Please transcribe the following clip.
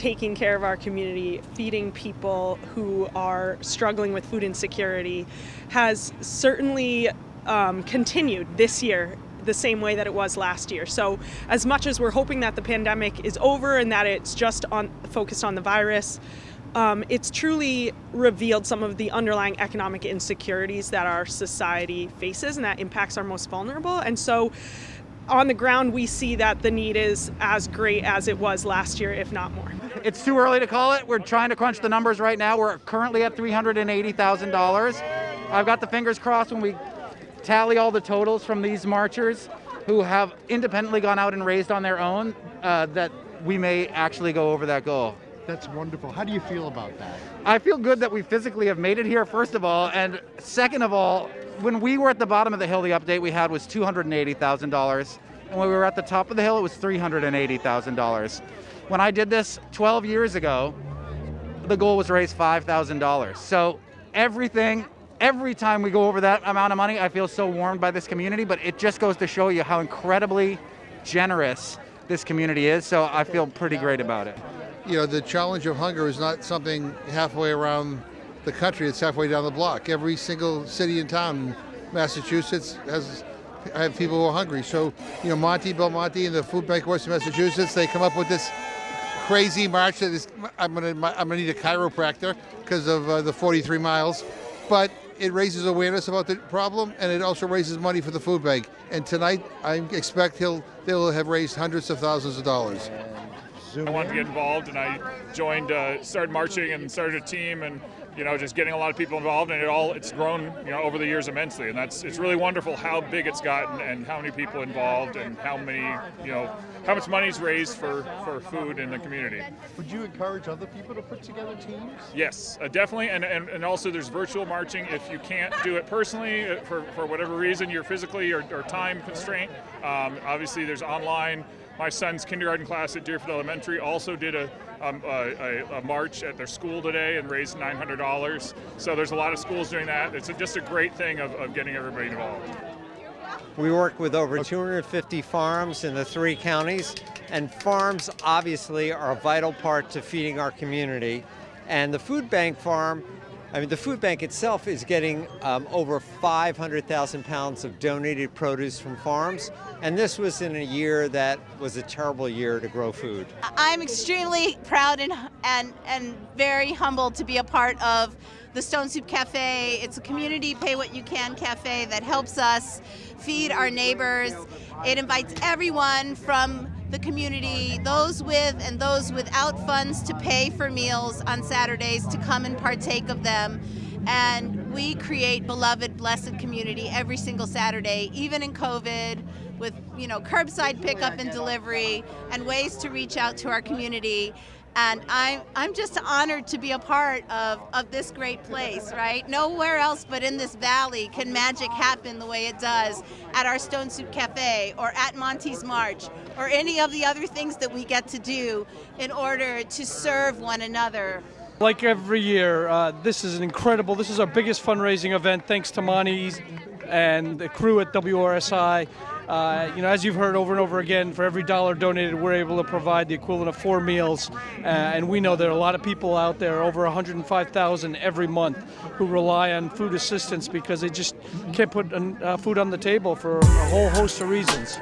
taking care of our community, feeding people who are struggling with food insecurity, has certainly continued this year the same way that it was last year. So as much as we're hoping that the pandemic is over and that it's just focused on the virus, it's truly revealed some of the underlying economic insecurities that our society faces and that impacts our most vulnerable. And so on the ground, we see that the need is as great as it was last year, if not more. It's too early to call it. We're trying to crunch the numbers right now. We're currently at $380,000. I've got the fingers crossed when we tally all the totals from these marchers who have independently gone out and raised on their own, that we may actually go over that goal. That's wonderful. How do you feel about that? I feel good that we physically have made it here, first of all, and second of all, when we were at the bottom of the hill, the update we had was $280,000, and when we were at the top of the hill, it was $380,000. When I did this 12 years ago, the goal was to raise $5,000. So every time we go over that amount of money, I feel so warmed by this community, but it just goes to show you how incredibly generous this community is, so I feel pretty great about it. You know, the challenge of hunger is not something halfway around the country, it's halfway down the block. Every single city and town in Massachusetts have people who are hungry. So, you know, Belmonte and the Food Bank of Western Massachusetts, they come up with this crazy march that is, I'm gonna need a chiropractor because of the 43 miles. But it raises awareness about the problem, and it also raises money for the food bank. And tonight, I expect they'll have raised hundreds of thousands of dollars. I wanted to get involved, and I joined, started marching and started a team, and just getting a lot of people involved, and it's grown over the years immensely, and it's really wonderful how big it's gotten and how many people involved and how much money's raised for food in the community. Would you encourage other people to put together teams? Yes, definitely, and also there's virtual marching if you can't do it personally for whatever reason you're physically or time constraint. Obviously there's online. My son's kindergarten class at Deerfield Elementary also did a march at their school today and raised $900. So there's a lot of schools doing that. It's just a great thing of getting everybody involved. We work with over 250 farms in the 3 counties, and farms obviously are a vital part to feeding our community. And the food bank the food bank itself is getting over 500,000 pounds of donated produce from farms, and this was in a year that was a terrible year to grow food. I'm extremely proud and very humbled to be a part of the Stone Soup Cafe. It's a community pay what you can cafe that helps us feed our neighbors. It invites everyone from the community, those with and those without funds to pay for meals on Saturdays, to come and partake of them. And we create beloved, blessed community every single Saturday, even in COVID, with curbside pickup and delivery and ways to reach out to our community. And I'm just honored to be a part of this great place, right? Nowhere else but in this valley can magic happen the way it does at our Stone Soup Cafe or at Montes March or any of the other things that we get to do in order to serve one another. Like every year, this is our biggest fundraising event, thanks to Montes and the crew at WRSI. As you've heard over and over again, for every dollar donated, we're able to provide the equivalent of 4 meals. And we know there are a lot of people out there, over 105,000 every month, who rely on food assistance because they just can't put food on the table for a whole host of reasons.